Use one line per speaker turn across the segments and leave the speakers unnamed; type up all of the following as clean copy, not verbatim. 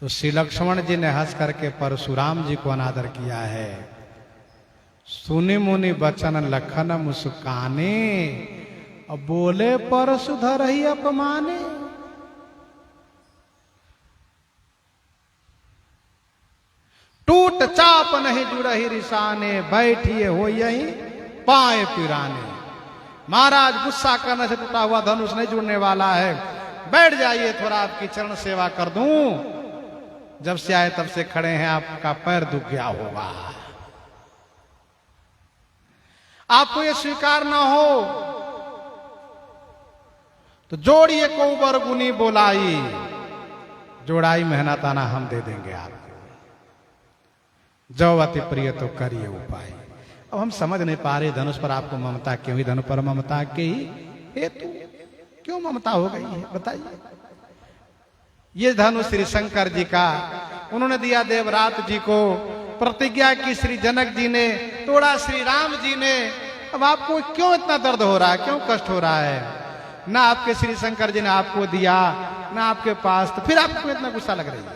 तो श्री लक्ष्मण जी ने हंस करके परशुराम जी को अनादर किया है। सुनि मुनि बचन लखन मुस्काने, अब बोले परशुधर ही अपमाने। टूट चाप नहीं जुड़ही रिसाने, बैठिए हो यही पाए पिराने। महाराज गुस्सा करने से टूटा हुआ धनुष नहीं जुड़ने वाला है, बैठ जाइए, थोड़ा आपकी चरण सेवा कर दूं। जब से आए तब से खड़े हैं, आपका पैर दुख गया होगा। आपको ये स्वीकार ना हो तो जोड़िए को बरगुनी बोलाई, जोड़ाई मेहनत आना हम दे देंगे आपको। जो अति प्रिय तो करिए उपाय। अब हम समझ नहीं पा रहे धनुष पर आपको ममता क्यों, ही धनुष पर ममता के ही हेतु क्यों ममता हो गई है, बताइए। ये धनुष श्री शंकर जी का, उन्होंने दिया देवरात जी को, प्रतिज्ञा की श्री जनक जी ने, तोड़ा श्री राम जी ने। अब आपको क्यों इतना दर्द हो रहा है, क्यों कष्ट हो रहा है? ना आपके श्री शंकर जी ने आपको दिया, ना आपके पास, तो फिर आपको इतना गुस्सा लग रही है?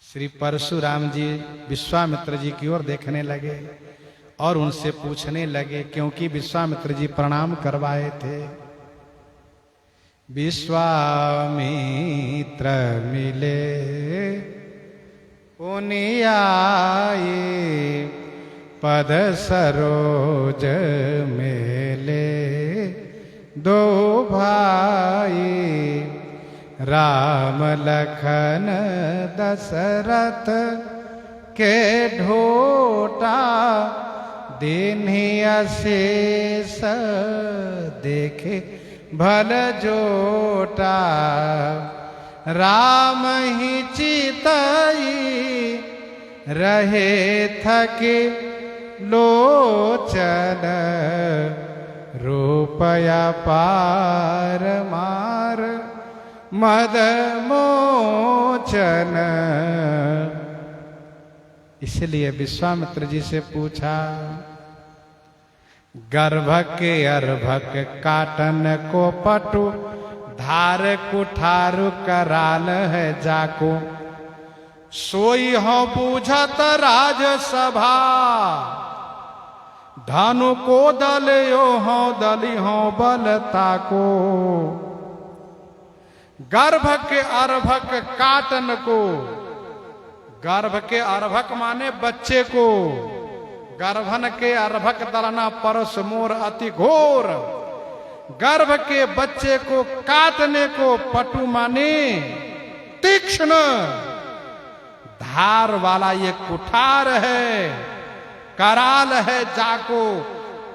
श्री परशुराम जी विश्वामित्र जी की ओर देखने लगे और उनसे पूछने लगे, क्योंकि विश्वामित्र जी प्रणाम करवाए थे। विश्वामित्र मिले पुनियाए, पद सरोज मेले दो भाई। राम लखन दशरथ के ढोटा, दीन्ही अशेष देखे भल जोटा। राम ही चितई रहे थके लोचन, रूपया पार मार मद मोचन। इसलिए विश्वामित्र जी से पूछा, गर्भ के अर्भक काटन को पटु, धार कुठारु कराल है जाको। सोई हो बूझत राजसभा, धनु को दलियो हो दली हो बलता को। गर्भ के अर्भक काटन को, गर्भ के अर्भक माने बच्चे को, गर्भन के अर्भक दलना परस मोर अति घोर। गर्भ के बच्चे को काटने को पटु माने तीक्ष्ण, धार वाला ये कुठार है, कराल है जाको।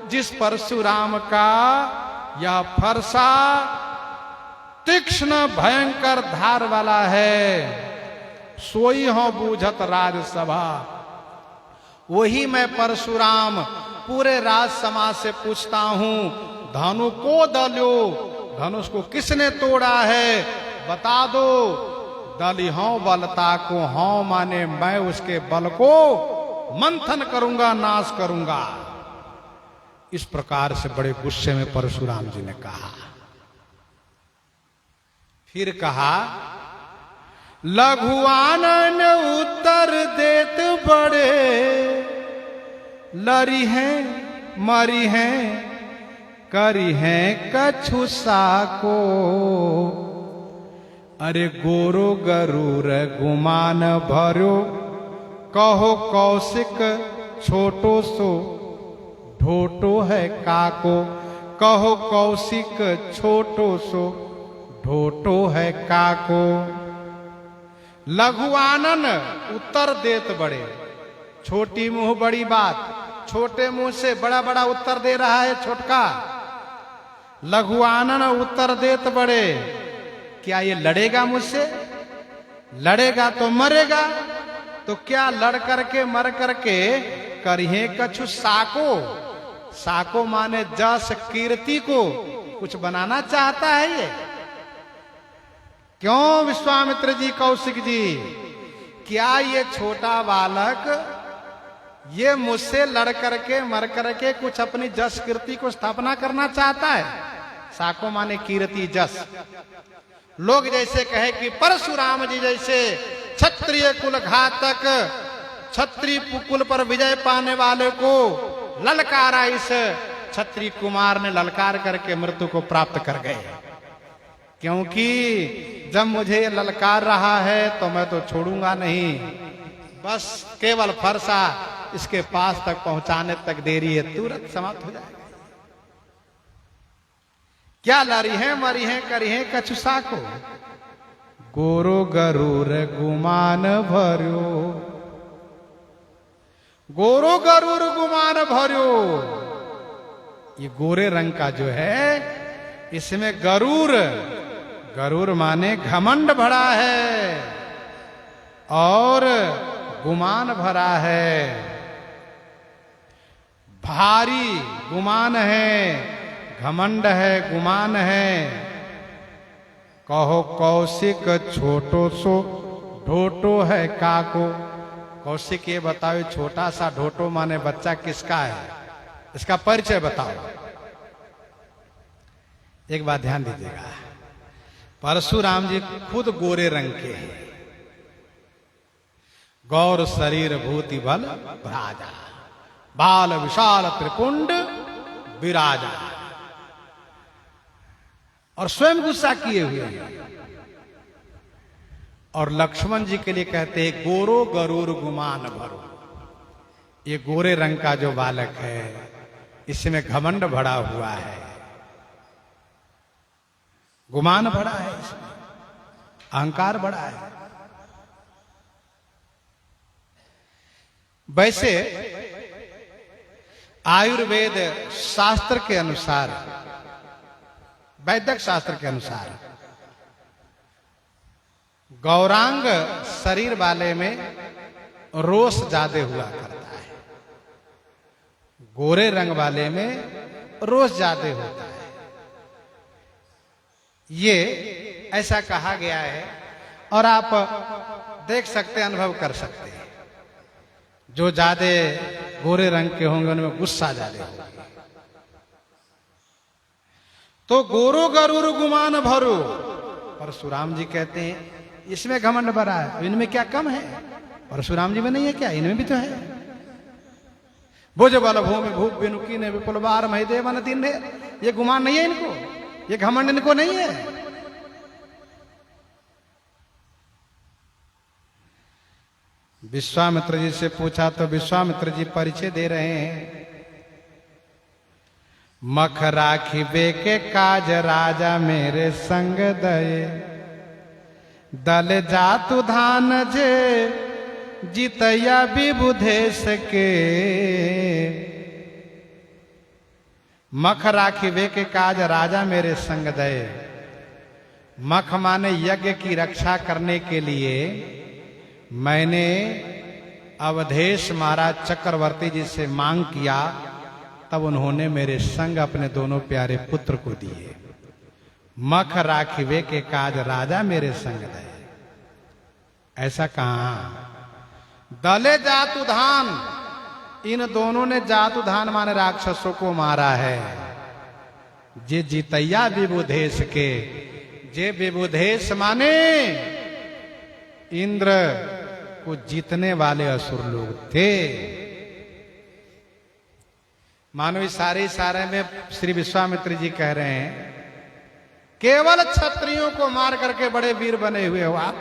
जिस परशुराम का यह फरसा तीक्ष्ण भयंकर धार वाला है, सोई हो बूझत राजसभा। वही मैं परशुराम पूरे राज समाज से पूछता हूं, धनु को दलो, धनुष को किसने तोड़ा है, बता दो। दली हों बलता को, हों माने मैं उसके बल को मंथन करूंगा, नाश करूंगा। इस प्रकार से बड़े गुस्से में परशुराम जी ने कहा। फिर कहा, लघुआनन उत्तर देत बड़े, लरी हैं मरी हैं करी हैं कछु साको। अरे गोरो गरूर गुमान भरो, कहो कौशिक छोटो सो ढोटो है काको। कहो कौशिक छोटो सो ढोटो है काको। लघुआनन उत्तर देत बड़े, छोटी मुंह बड़ी बात, छोटे मुंह से बड़ा बड़ा उत्तर दे रहा है छोटका। लघुआनन उत्तर देत बड़े, क्या ये लड़ेगा मुझसे? लड़ेगा तो मरेगा, तो क्या लड़ करके मर करके करिए कछु साको। साको माने जस कीर्ति को कुछ बनाना चाहता है ये। क्यों विश्वामित्र जी, कौशिक जी, क्या ये छोटा बालक ये मुझसे लड़ करके मर करके कुछ अपनी जस कीर्ति को स्थापना करना चाहता है। साको माने कीर्ति जस। लोग जैसे कहे कि परशुराम जी जैसे क्षत्रिय कुल घातक, क्षत्रिय कुल पर विजय पाने वाले को ललकारा, इस क्षत्रिय कुमार ने ललकार करके मृत्यु को प्राप्त कर गए। क्योंकि जब मुझे ललकार रहा है तो मैं तो छोड़ूंगा नहीं, बस केवल फरसा इसके पास तक पहुंचाने तक देरी है, तुरंत समाप्त हो जाएगा। क्या लरी है मरी है करी है कछुसा को, गोरो गरूर गुमान भर्यो, गोरो गरूर गुमान भर्यो। ये गोरे रंग का जो है, इसमें गरूर, गरूर माने घमंड भरा है और गुमान भरा है, भारी गुमान है, घमंड है, गुमान है। कहो कौशिक छोटो सो ढोटो है काको। कौशिक ये बताओ, छोटा सा ढोटो माने बच्चा किसका है, इसका परिचय बताओ। एक बात ध्यान दीजिएगा, परशुराम जी खुद गोरे रंग के हैं। गौर शरीर भूति बल भ्राजा, बाल विशाल त्रिपुंड विराजा, और स्वयं गुस्सा किए हुए हैं। और लक्ष्मण जी के लिए कहते हैं गोरो गरूर गुमान भरो। ये गोरे रंग का जो बालक है, इसमें घमंड भरा हुआ है, गुमान भरा है, इसमें अहंकार बड़ा है। वैसे आयुर्वेद शास्त्र के अनुसार, वैदिक शास्त्र के अनुसार, गौरांग शरीर वाले में रोष ज्यादा हुआ करता है, गोरे रंग वाले में रोष ज्यादा होता है। ये ऐसा कहा गया है और आप देख सकते, अनुभव कर सकते हैं। जो ज्यादा गोरे रंग के होंगे उनमें गुस्सा ज्यादा होगा। तो गोरो गरूर गुमान भरो। परशुराम जी कहते हैं इसमें घमंड भरा है, इनमें क्या कम है? परशुराम जी में नहीं है क्या? इनमें भी तो है। भुज बल भूमि भूप बिनुकी ने विपुल बार महिदेव न दिन। ये गुमान नहीं है इनको, ये घमंड इनको नहीं है। विश्वामित्र जी से पूछा तो विश्वामित्र जी परिचय दे रहे हैं। मख राखी बेके काज राजा मेरे संग दये, दल जातु धान जे जितया विबुधेश के। मख राखी बेके काज राजा मेरे संग दये। मख माने यज्ञ की रक्षा करने के लिए मैंने अवधेश महाराज चक्रवर्ती जी से मांग किया, तब उन्होंने मेरे संग अपने दोनों प्यारे पुत्र को दिए। मख राखिवे के काज राजा मेरे संग दे। ऐसा कहा। दले जातुधान, इन दोनों ने जातुधान माने राक्षसों को मारा है। जे जितैया विबुधेश के, जे विबुधेश माने इंद्र को जीतने वाले असुर लोग थे। मानो इस सारे में श्री विश्वामित्र जी कह रहे हैं केवल क्षत्रियों को मार करके बड़े वीर बने हुए हो आप।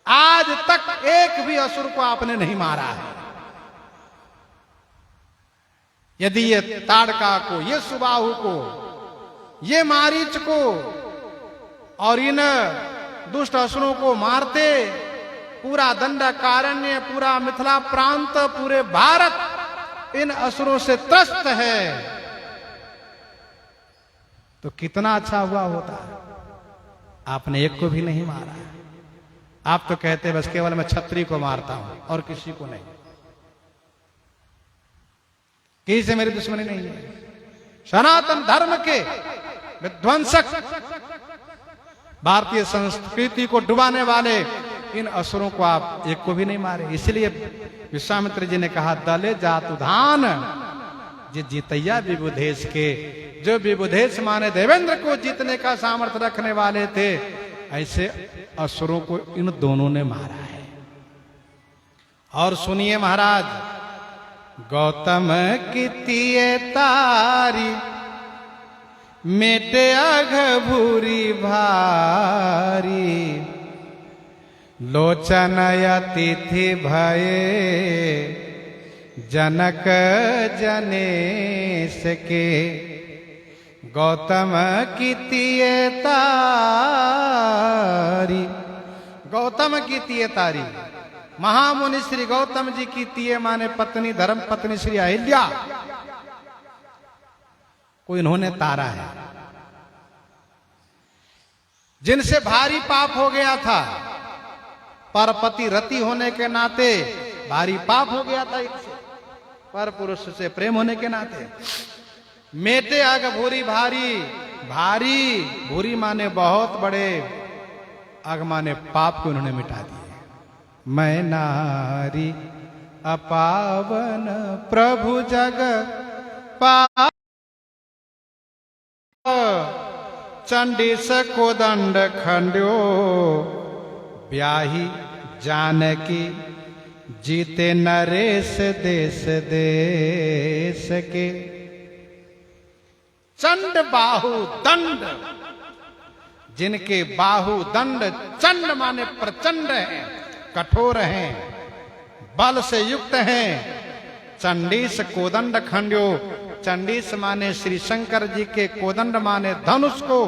आज तक एक भी असुर को आपने नहीं मारा है। यदि ये ताड़का को, ये सुबाहु को, ये मारीच को और इन दुष्ट असुरों को मारते, पूरा दंडकारण्य, पूरा मिथिला प्रांत, पूरे भारत इन असुरों से त्रस्त है, तो कितना अच्छा हुआ होता। आपने एक को भी नहीं मारा। आप तो कहते बस केवल मैं क्षत्रिय को मारता हूं और किसी को नहीं, किसी से मेरी दुश्मनी नहीं है। सनातन धर्म के विध्वंसक, भारतीय संस्कृति को डुबाने वाले इन असुरों को आप एक को भी नहीं मारे। इसलिए विश्वामित्र जी ने कहा दले जातु धान जे जीतैया विबुधेश के, जो विबुधेश माने देवेंद्र को जीतने का सामर्थ्य रखने वाले थे, ऐसे असुरों को इन दोनों ने मारा है। और सुनिए महाराज, गौतम कीतिये तारी मेटे अघ भूरी भारी, लोचन अतिथि भये जनक जनेश के। गौतम कीतिये तारी, गौतम कीतिये तारी, महामुनि श्री गौतम जी की तीये माने पत्नी, धर्म पत्नी श्री अहिल्या को इन्होंने तारा है, जिनसे भारी पाप हो गया था। परपति रति होने के नाते भारी पाप हो गया था इनसे, पर पुरुष से प्रेम होने के नाते। मेटे अग भूरी भारी, भारी भूरी माने बहुत बड़े, अग माने पाप को उन्होंने मिटा दिए। मैं नारी अपावन प्रभु जग पाप, चंडीस को दंड खंड्यो, ब्याही जानकी जीते नरेश देश देश के। चंड बाहु दंड, जिनके बाहु दंड, चंड माने प्रचंड हैं, कठोर हैं, बल से युक्त हैं। चंडीस कोदंड खंड्यो, चंडीस माने श्री शंकर जी के, कोदंड माने धनुष को,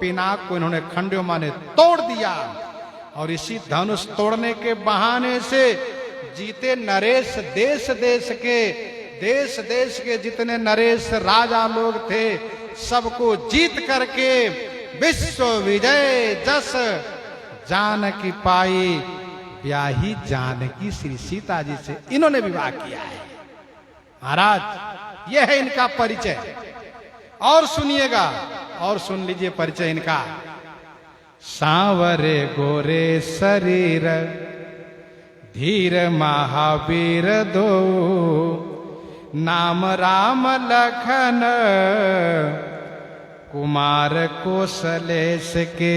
पिनाक को इन्होंने खंड्यो माने तोड़ दिया। और इसी धनुष तोड़ने के बहाने से जीते नरेश देश देश के, देश देश के जितने नरेश राजा लोग थे सबको जीत करके विश्व विजय जस जानकी पाई। ब्याही जानकी श्री सीता जी से इन्होंने विवाह किया है। महाराज यह है इनका परिचय। और सुनिएगा, और सुन लीजिए परिचय इनका। सांवरे गोरे शरीर धीर महावीर दो, नाम राम लखन कुमार कौशलेश के,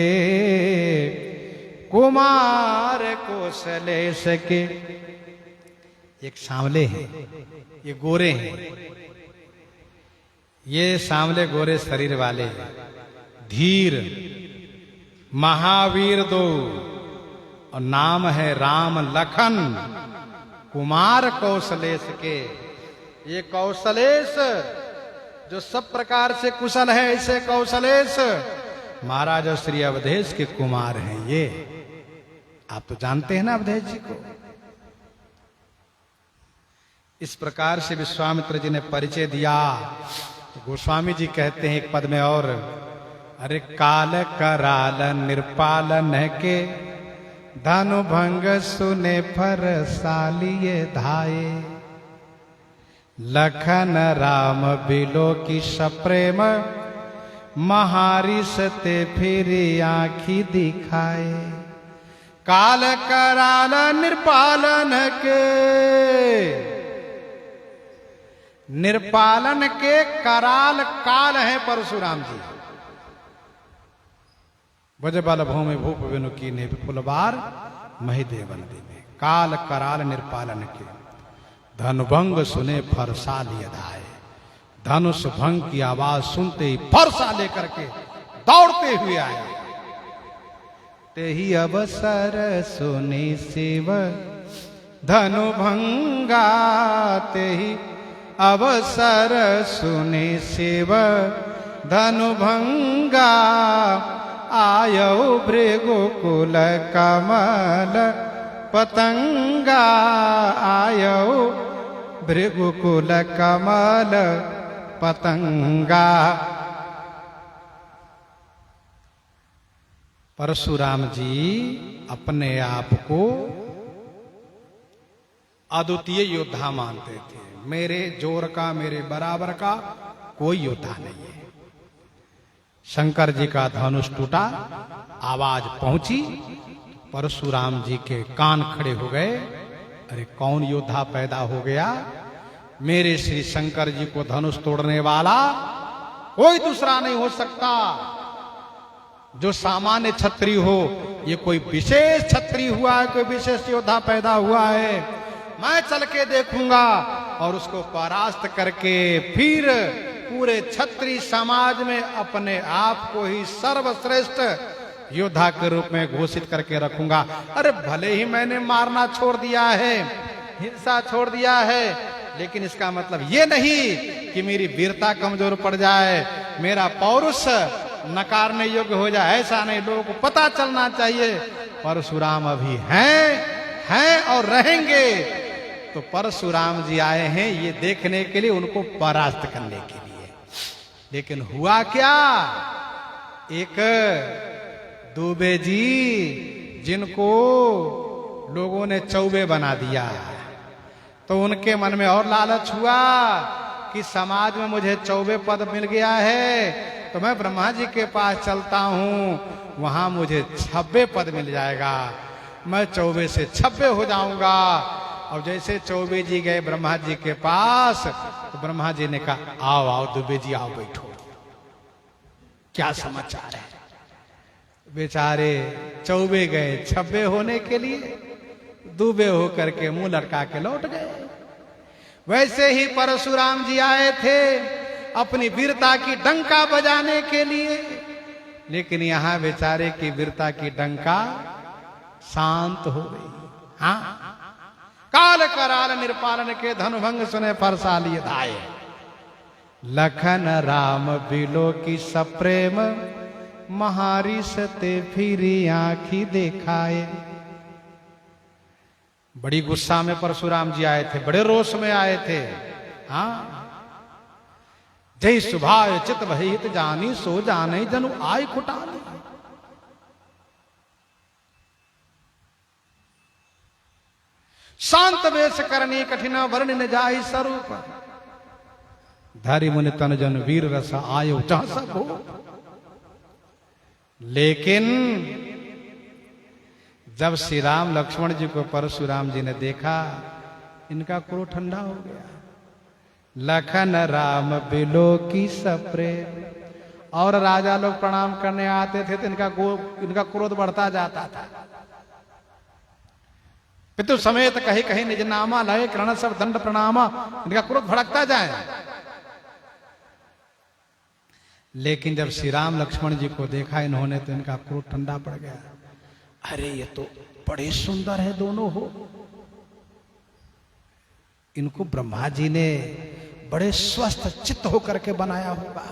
कुमार कौशलेश के। एक सांवले हैं, ये गोरे हैं, ये सांवले गोरे शरीर वाले, धीर महावीर दो, और नाम है राम लखन कुमार कौशलेश के। ये कौशलेश जो सब प्रकार से कुशल है, ऐसे कौशलेश महाराज श्री अवधेश के कुमार हैं। ये आप तो जानते हैं ना अवधेश जी को। इस प्रकार से विश्वामित्र जी ने परिचय दिया। गोस्वामी जी कहते हैं एक पद में और, अरे काल कराल निर्पालन के, धनु भंग सुने फर सालिए धाये, लखन राम बिलो की सप्रेम, महारिस ते फिर आंखी दिखाए। काल कराल निर्पालन के, निर्पालन के कराल काल है परशुराम जी। भज बल भूमि भूप विनु की ने विपुलबार महिदेवन देवे। काल कराल निर्पालन के, धनुभंग सुने फरसा लिए धाये। धनुष भंग की आवाज सुनते ही फरसा लेकर के दौड़ते हुए आए। ते ही अवसर सुनी शिव धनुभंगा, ते ही अवसर सुनी शिव धनुभंगा, आयो भृगुकुल कमल पतंगा, आयो भृगुकुल कमल पतंगा। परशुराम जी अपने आप को अद्वितीय योद्धा मानते थे। मेरे जोर का, मेरे बराबर का कोई योद्धा नहीं है। शंकर जी का धनुष टूटा, आवाज पहुंची, परशुराम जी के कान खड़े हो गए। अरे कौन योद्धा पैदा हो गया? मेरे श्री शंकर जी को धनुष तोड़ने वाला कोई दूसरा नहीं हो सकता। जो सामान्य क्षत्रिय हो, ये कोई विशेष क्षत्रिय हुआ है, कोई विशेष योद्धा पैदा हुआ है। मैं चल के देखूंगा और उसको परास्त करके फिर पूरे क्षत्रिय समाज में अपने आप को ही सर्वश्रेष्ठ योद्धा के रूप में घोषित करके रखूंगा। अरे भले ही मैंने मारना छोड़ दिया है, हिंसा छोड़ दिया है, लेकिन इसका मतलब ये नहीं कि मेरी वीरता कमजोर पड़ जाए, मेरा पौरुष नकारने योग्य हो जाए। ऐसा नहीं, लोगों को पता चलना चाहिए परशुराम अभी हैं और रहेंगे। तो परशुराम जी आए हैं ये देखने के लिए, उनको परास्त करने के लिए। लेकिन हुआ क्या? एक दुबे जी जिनको लोगों ने चौबे बना दिया, तो उनके मन में और लालच हुआ कि समाज में मुझे चौबे पद मिल गया है, तो मैं ब्रह्मा जी के पास चलता हूं, वहां मुझे 26 पद मिल जाएगा, मैं चौबे से 26 हो जाऊंगा। और जैसे चौबे जी गए ब्रह्मा जी के पास, तो ब्रह्मा जी ने कहा आओ आओ दुबे जी आओ बैठो, क्या समाचार है। बेचारे चौबे गए 26 होने के लिए, दुबे होकर के मुंह लटका के लौट गए। वैसे ही परशुराम जी आए थे अपनी वीरता की डंका बजाने के लिए, लेकिन यहां बेचारे की वीरता की डंका शांत हो गई। हाँ, काल कराल निर्पालन के धनुभंग सुने परसा लिए धाये, लखन राम बिलो की सप्रेम, महारिष ते फिरी आंखी देखाए। बड़ी गुस्सा में परशुराम जी आए थे, बड़े रोष में आए थे। हाँ, जय सुभाय चित भहित जानी, सो जाने जनु आय खुटानी। शांत वेश करनी कठिन वर्ण न जाहि स्वरूप, धरि मुनि तन जन वीर रस आयो जहां सब हो। लेकिन जब श्री राम लक्ष्मण जी को परशुराम जी ने देखा, इनका क्रोध ठंडा हो गया। लखन राम बिलो की सप्रेम, और राजा लोग प्रणाम करने आते थे तो इनका क्रोध बढ़ता जाता था। पितु समेत कहीं कहीं निज नामा, लय करण सब दंड प्रणामा, इनका क्रोध भड़कता जाए। लेकिन जब श्री राम लक्ष्मण जी को देखा इन्होंने, तो इनका क्रोध ठंडा पड़ गया। अरे ये तो बड़े सुंदर है दोनों हो, इनको ब्रह्मा जी ने बड़े स्वस्थ चित्त होकर के बनाया होगा,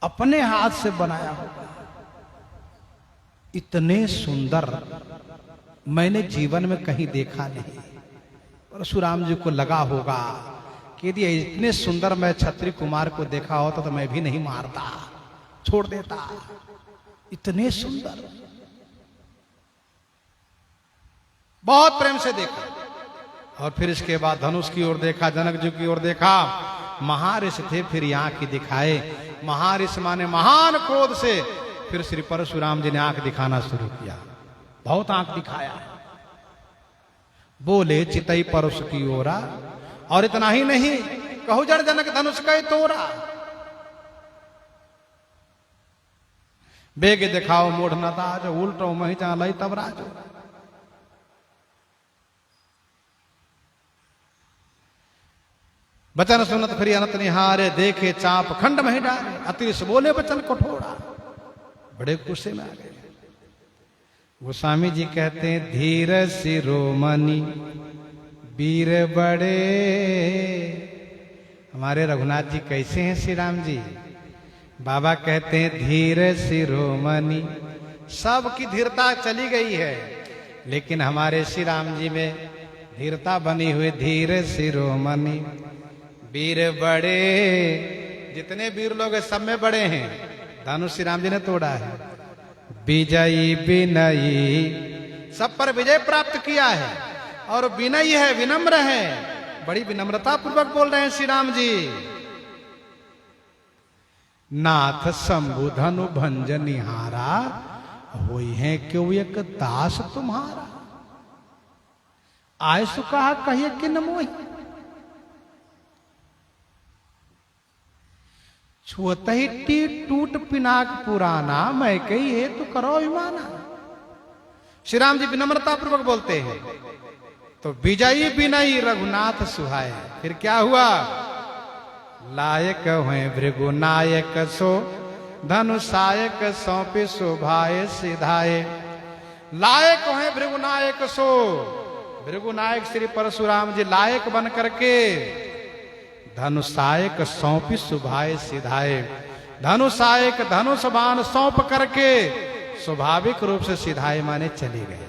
अपने हाथ से बनाया होगा। इतने सुंदर मैंने जीवन में कहीं देखा नहीं। परशुराम जी को लगा होगा कि यदि इतने सुंदर मैं क्षत्रिय कुमार को देखा होता तो मैं भी नहीं मारता, छोड़ देता। इतने सुंदर, बहुत प्रेम से देखा। और फिर इसके बाद धनुष की ओर देखा, जनक जी की ओर देखा। महारिष थे, फिर आंख दिखाए। महारिष माने महान क्रोध से फिर श्री परशुराम जी ने आंख दिखाना शुरू किया, बहुत आंख दिखाया। बोले चितई परशु की ओरा, और इतना ही नहीं, कहु जड़ जनक धनुष कई तोरा। बेग दिखाओ मूढ़ न ताज, उल्टो मही जा लई तब राजो। बचन सुनत फिर अनत निहारे, देखे चाप खंड मही डाले। अतिश बोले बचन कठोरा, बड़े गुस्से में आ गए। गोस्वामी जी कहते हैं धीर शिरोमणि वीर बड़े। हमारे रघुनाथ जी कैसे हैं श्री राम जी? बाबा कहते हैं धीर शिरोमणि, सबकी धीरता चली गई है, लेकिन हमारे श्री राम जी में धीरता बनी हुई। धीर शिरोमणि वीर बड़े, जितने वीर लोग सब में बड़े हैं, धनुष श्री राम जी ने तोड़ा है। विजयी विनयी, सब पर विजय प्राप्त किया है, और विनयी है, विनम्र है, बड़ी विनम्रता पूर्वक बोल रहे हैं श्री राम जी। नाथ शंभु धनु भंज निहारा, होई है क्यों एक दास तुम्हारा। आयसु कहा कहिए कि न मोही। छुअत ही टूट पिनाक पुराना, मैं कही है तो करो विमाना। श्री राम जी विनम्रता पूर्वक बोलते हैं। तो विजयी विनयी रघुनाथ सुहाए। फिर क्या हुआ? लायक हुए भृगुनायक सो धनुषायक सौंपे शोभाए सिधाए। लायक हुए भृगुनायक सो, भृगुनायक श्री परशुराम जी लायक बन करके धनुषायक सौंपी शोभाए सिधाए। धनुषायक धनुष बाण सौंप करके स्वाभाविक रूप से सिधाए माने चले गए।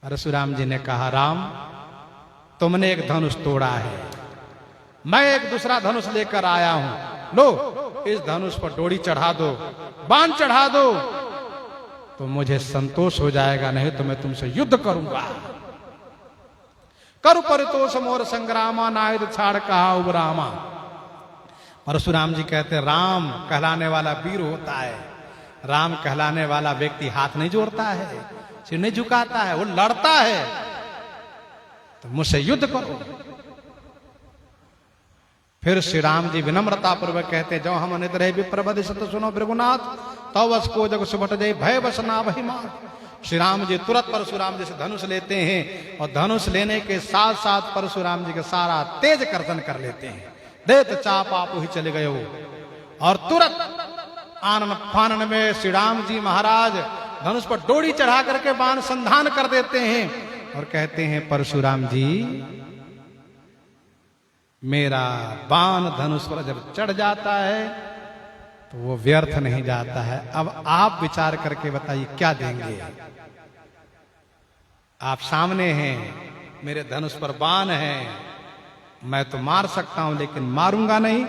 परशुराम जी ने कहा राम तुमने एक धनुष तोड़ा है, मैं एक दूसरा धनुष लेकर आया हूं। लो इस धनुष पर डोरी चढ़ा दो, बाण चढ़ा दो, तो मुझे संतोष हो जाएगा, नहीं तो मैं तुमसे युद्ध करूंगा। करु परितोष मोर संग्रामा, नायुध छाड़ कहा उबरामा। परशुराम जी कहते राम कहलाने वाला वीर होता है। राम कहलाने वाला व्यक्ति हाथ नहीं जोड़ता है, सिर नहीं झुकाता है, वो लड़ता है। तो मुझसे युद्ध करो। फिर श्री राम जी विनम्रता पूर्वक कहते जो हम निद्र विप्रबधि सत सुनो भृगुनाथ, तो वस को जग सुभट जय भय बसना वही मार। श्री राम जी तुरंत परशुराम जी से धनुष लेते हैं और धनुष लेने के साथ साथ परशुराम जी का सारा तेज कर्तन कर लेते हैं। देत चाप आप ही चले गए हो। और तुरंत आनन फानन में श्री राम जी महाराज धनुष पर डोरी चढ़ा करके बाण संधान कर देते हैं और कहते हैं परशुराम जी मेरा बाण धनुष पर जब चढ़ जाता है तो वो व्यर्थ नहीं जाता है। अब आप विचार करके बताइए क्या देंगे। आप सामने हैं, मेरे धनुष पर बाण है, मैं तो मार सकता हूं लेकिन मारूंगा नहीं,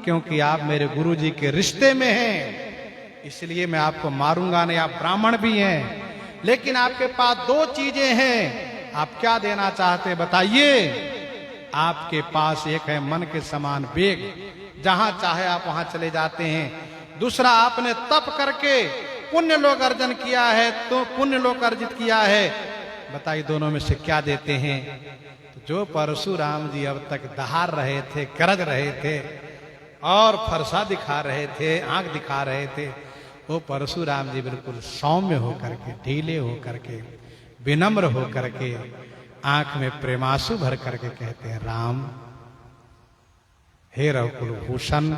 क्योंकि आप मेरे गुरुजी के रिश्ते में हैं, इसलिए मैं आपको मारूंगा नहीं। आप ब्राह्मण भी हैं, लेकिन आपके पास दो चीजें हैं, आप क्या देना चाहते बताइए। आपके पास एक है मन के समान वेग, जहां चाहे आप वहां चले जाते हैं। दूसरा आपने तप करके पुण्य लोक अर्जन किया है, तो पुण्य लोक अर्जित किया है। बताइए दोनों में से क्या देते हैं। तो जो परशुराम जी अब तक दहाड़ रहे थे, गरज रहे थे और फरसा दिखा रहे थे, आंख दिखा रहे थे, वो परशुराम जी बिल्कुल सौम्य होकर के, ढीले होकर के, विनम्र होकर के, आंख में प्रेमासु भर करके कहते हैं राम हे रघुकुल भूषण,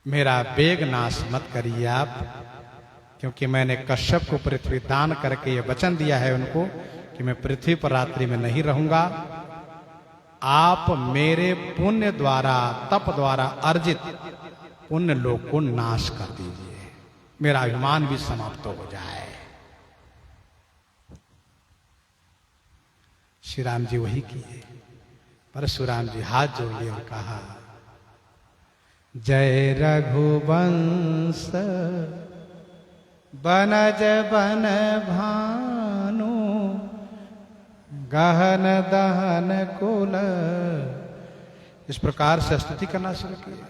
मेरा वेग नाश मत करिए आप, क्योंकि मैंने कश्यप को पृथ्वी दान करके ये वचन दिया है उनको कि मैं पृथ्वी पर रात्रि में नहीं रहूंगा। आप मेरे पुण्य द्वारा, तप द्वारा अर्जित पुण्य लोक को नाश कर दीजिए, मेरा अभिमान भी समाप्त हो जाए। श्री राम जी वही किए। परशुराम जी हाथ जोड़ लिए और कहा जय रघुवंश बनज बन भानु, गहन दहन कुल। इस प्रकार से स्तुति करना शुरू किया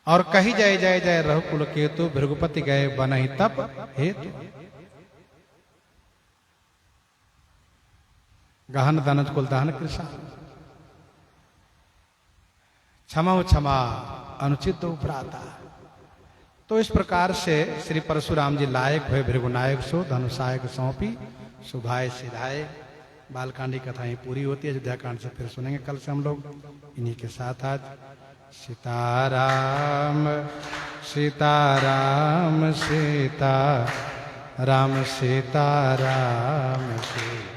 और कही जय जय जय रघुकुल केतु, भृगुपति गए बनहि तप हेतु। गहन दनज कुल दहन कृष्ण, क्षमा क्षमा अनुचित उपराता। तो इस प्रकार से श्री परशुराम जी लायक हुए भृगुनायक सो धनुषायक सौंपी सुभाए सिधाए। बालकांडी कथाएं पूरी होती है, अयोध्याकांड से फिर सुनेंगे कल से हम लोग। इन्हीं के साथ आज सीताराम सीताराम सीता राम सीताराम सीता।